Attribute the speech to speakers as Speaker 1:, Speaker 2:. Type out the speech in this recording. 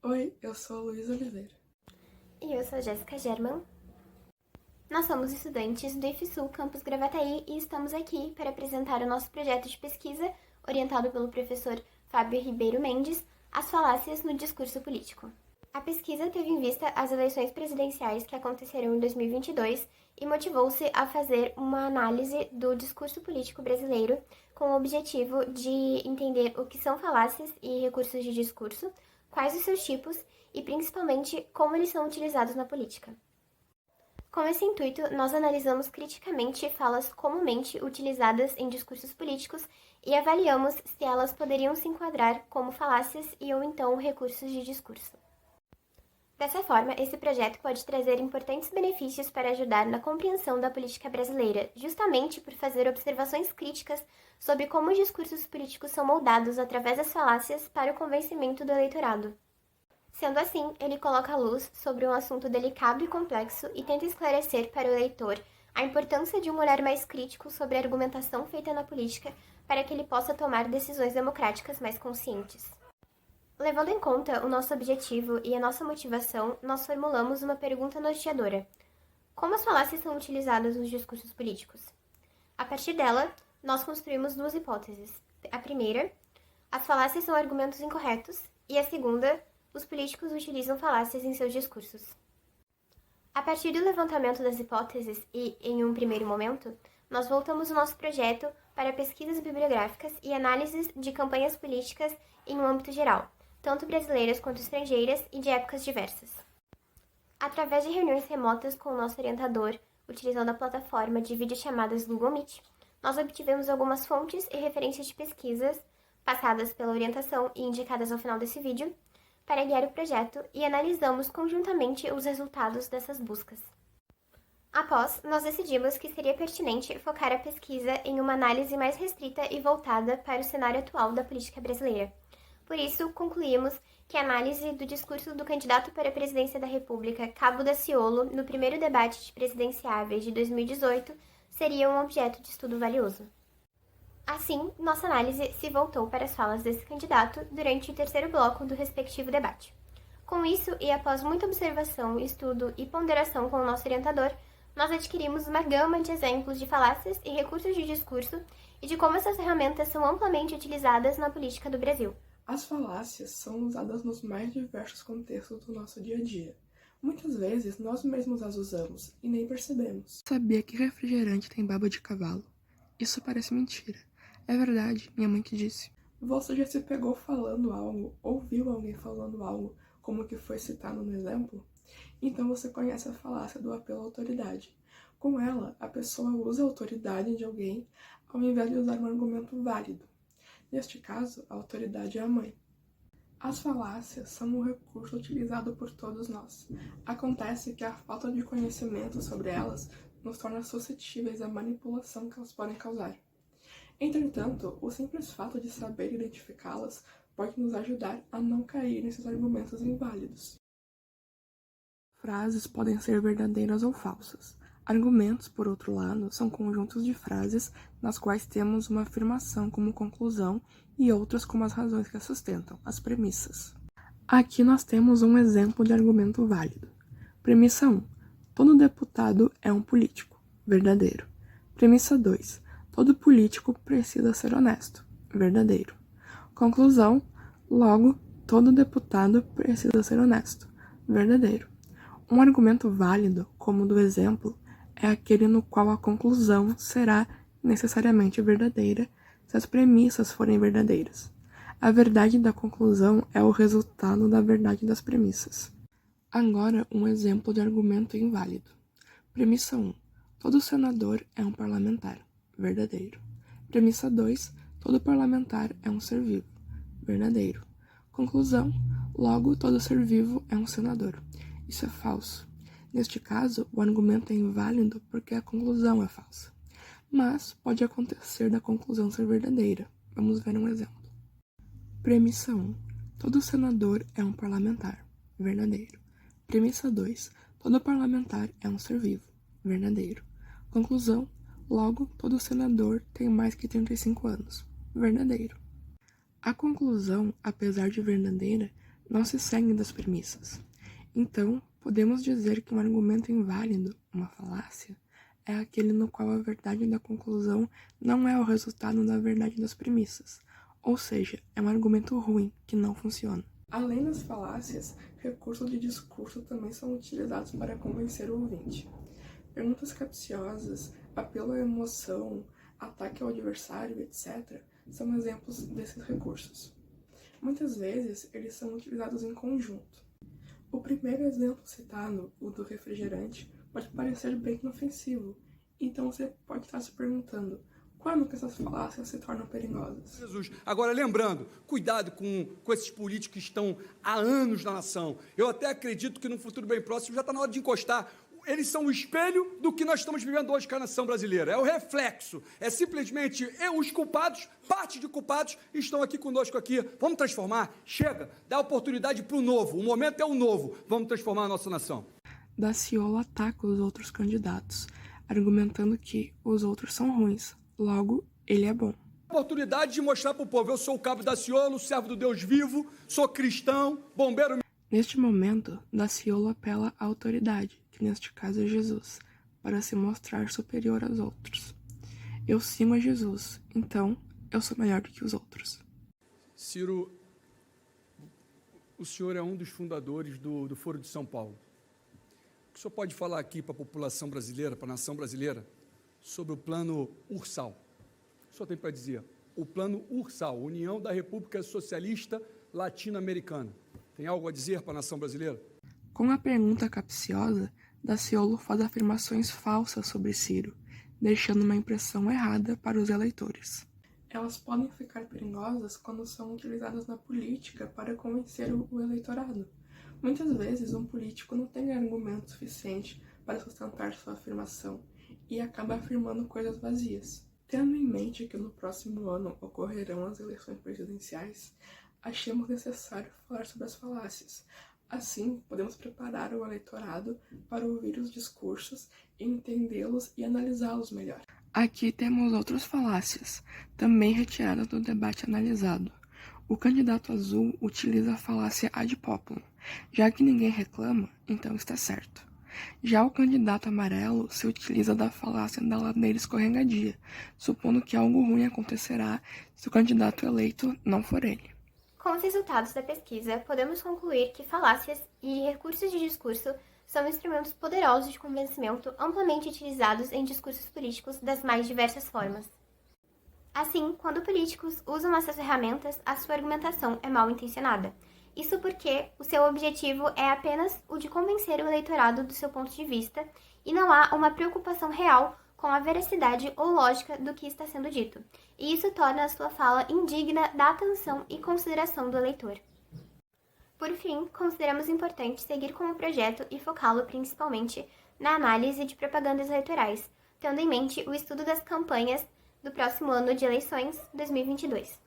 Speaker 1: Oi, eu sou a Luísa Oliveira.
Speaker 2: E eu sou a Jéssica German. Nós somos estudantes do IFSU Campus Gravataí e estamos aqui para apresentar o nosso projeto de pesquisa, orientado pelo professor Fábio Ribeiro Mendes, As Falácias no Discurso Político. A pesquisa teve em vista as eleições presidenciais que aconteceram em 2022 e motivou-se a fazer uma análise do discurso político brasileiro com o objetivo de entender o que são falácias e recursos de discurso, quais os seus tipos e, principalmente, como eles são utilizados na política. Com esse intuito, nós analisamos criticamente falas comumente utilizadas em discursos políticos e avaliamos se elas poderiam se enquadrar como falácias e ou então recursos de discurso. Dessa forma, esse projeto pode trazer importantes benefícios para ajudar na compreensão da política brasileira, justamente por fazer observações críticas sobre como os discursos políticos são moldados através das falácias para o convencimento do eleitorado. Sendo assim, ele coloca a luz sobre um assunto delicado e complexo e tenta esclarecer para o leitor a importância de um olhar mais crítico sobre a argumentação feita na política para que ele possa tomar decisões democráticas mais conscientes. Levando em conta o nosso objetivo e a nossa motivação, nós formulamos uma pergunta norteadora. Como as falácias são utilizadas nos discursos políticos? A partir dela, nós construímos duas hipóteses. A primeira, as falácias são argumentos incorretos, e a segunda, os políticos utilizam falácias em seus discursos. A partir do levantamento das hipóteses e, em um primeiro momento, nós voltamos o nosso projeto para pesquisas bibliográficas e análises de campanhas políticas em um âmbito geral, tanto brasileiras quanto estrangeiras e de épocas diversas. Através de reuniões remotas com o nosso orientador, utilizando a plataforma de videochamadas Google Meet, nós obtivemos algumas fontes e referências de pesquisas passadas pela orientação e indicadas ao final desse vídeo, para guiar o projeto e analisamos conjuntamente os resultados dessas buscas. Após, nós decidimos que seria pertinente focar a pesquisa em uma análise mais restrita e voltada para o cenário atual da política brasileira. Por isso, concluímos que a análise do discurso do candidato para a presidência da República, Cabo Daciolo, no primeiro debate de presidenciáveis de 2018, seria um objeto de estudo valioso. Assim, nossa análise se voltou para as falas desse candidato durante o terceiro bloco do respectivo debate. Com isso, e após muita observação, estudo e ponderação com o nosso orientador, nós adquirimos uma gama de exemplos de falácias e recursos de discurso e de como essas ferramentas são amplamente utilizadas na política do Brasil.
Speaker 1: As falácias são usadas nos mais diversos contextos do nosso dia a dia. Muitas vezes nós mesmos as usamos e nem percebemos.
Speaker 3: Sabia que refrigerante tem baba de cavalo? Isso parece mentira. É verdade, minha mãe que disse.
Speaker 1: Você já se pegou falando algo ou viu alguém falando algo como que foi citado no exemplo? Então você conhece a falácia do apelo à autoridade. Com ela, a pessoa usa a autoridade de alguém ao invés de usar um argumento válido. Neste caso, a autoridade é a mãe. As falácias são um recurso utilizado por todos nós. Acontece que a falta de conhecimento sobre elas nos torna suscetíveis à manipulação que elas podem causar. Entretanto, o simples fato de saber identificá-las pode nos ajudar a não cair nesses argumentos inválidos.
Speaker 3: Frases podem ser verdadeiras ou falsas. Argumentos, por outro lado, são conjuntos de frases nas quais temos uma afirmação como conclusão e outras como as razões que a sustentam, as premissas. Aqui nós temos um exemplo de argumento válido. Premissa 1. Todo deputado é um político. Verdadeiro. Premissa 2. Todo político precisa ser honesto. Verdadeiro. Conclusão. Logo, todo deputado precisa ser honesto. Verdadeiro. Um argumento válido, como o do exemplo, é aquele no qual a conclusão será necessariamente verdadeira se as premissas forem verdadeiras. A verdade da conclusão é o resultado da verdade das premissas. Agora, um exemplo de argumento inválido. Premissa 1. Todo senador é um parlamentar. Verdadeiro. Premissa 2. Todo parlamentar é um ser vivo. Verdadeiro. Conclusão. Logo, todo ser vivo é um senador. Isso é falso. Neste caso, o argumento é inválido porque a conclusão é falsa. Mas pode acontecer da conclusão ser verdadeira. Vamos ver um exemplo. Premissa 1. Todo senador é um parlamentar. Verdadeiro. Premissa 2. Todo parlamentar é um ser vivo. Verdadeiro. Conclusão. Logo, todo senador tem mais que 35 anos. Verdadeiro. A conclusão, apesar de verdadeira, não se segue das premissas. Então, podemos dizer que um argumento inválido, uma falácia, é aquele no qual a verdade da conclusão não é o resultado da verdade das premissas, ou seja, é um argumento ruim que não funciona.
Speaker 1: Além das falácias, recursos de discurso também são utilizados para convencer o ouvinte. Perguntas capciosas, apelo à emoção, ataque ao adversário, etc., são exemplos desses recursos. Muitas vezes, eles são utilizados em conjunto. O primeiro exemplo citado, o do refrigerante, pode parecer bem inofensivo, então você pode estar se perguntando: quando que essas falácias se tornam perigosas?
Speaker 4: Jesus. Agora, lembrando, cuidado com esses políticos que estão há anos na nação. Eu até acredito que no futuro bem próximo já está na hora de encostar. Eles são o espelho do que nós estamos vivendo hoje com a nação brasileira. É o reflexo. É simplesmente os culpados, parte de culpados, estão aqui conosco aqui. Vamos transformar. Chega, dá oportunidade para o novo. O momento é o novo. Vamos transformar a nossa nação.
Speaker 3: Daciolo ataca os outros candidatos, argumentando que os outros são ruins, logo, ele é bom.
Speaker 4: Oportunidade de mostrar para o povo: eu sou o Cabo Daciolo, servo do Deus vivo, sou cristão, bombeiro.
Speaker 3: Neste momento, Daciolo apela à autoridade, que neste caso é Jesus, para se mostrar superior aos outros. Eu sigo a Jesus, então eu sou melhor do que os outros.
Speaker 4: Ciro, o senhor é um dos fundadores do Foro de São Paulo. O que o senhor pode falar aqui para a população brasileira, para a nação brasileira, sobre o plano Ursal? O que o senhor tem para dizer? O plano Ursal, União da República Socialista Latino-Americana. Tem algo a dizer para a nação brasileira?
Speaker 3: Com a pergunta capciosa, Daciolo faz afirmações falsas sobre Ciro, deixando uma impressão errada para os eleitores.
Speaker 1: Elas podem ficar perigosas quando são utilizadas na política para convencer o eleitorado. Muitas vezes, um político não tem argumento suficiente para sustentar sua afirmação e acaba afirmando coisas vazias. Tendo em mente que no próximo ano ocorrerão as eleições presidenciais, achamos necessário falar sobre as falácias. Assim, podemos preparar o eleitorado para ouvir os discursos, entendê-los e analisá-los melhor.
Speaker 3: Aqui temos outras falácias, também retiradas do debate analisado. O candidato azul utiliza a falácia ad populum. Já que ninguém reclama, então está certo. Já o candidato amarelo se utiliza da falácia da ladeira escorregadia, supondo que algo ruim acontecerá se o candidato eleito não for ele.
Speaker 2: Com os resultados da pesquisa, podemos concluir que falácias e recursos de discurso são instrumentos poderosos de convencimento amplamente utilizados em discursos políticos das mais diversas formas. Assim, quando políticos usam essas ferramentas, a sua argumentação é mal intencionada. Isso porque o seu objetivo é apenas o de convencer o eleitorado do seu ponto de vista e não há uma preocupação real com a veracidade ou lógica do que está sendo dito, e isso torna a sua fala indigna da atenção e consideração do eleitor. Por fim, consideramos importante seguir com o projeto e focá-lo principalmente na análise de propagandas eleitorais, tendo em mente o estudo das campanhas do próximo ano de eleições 2022.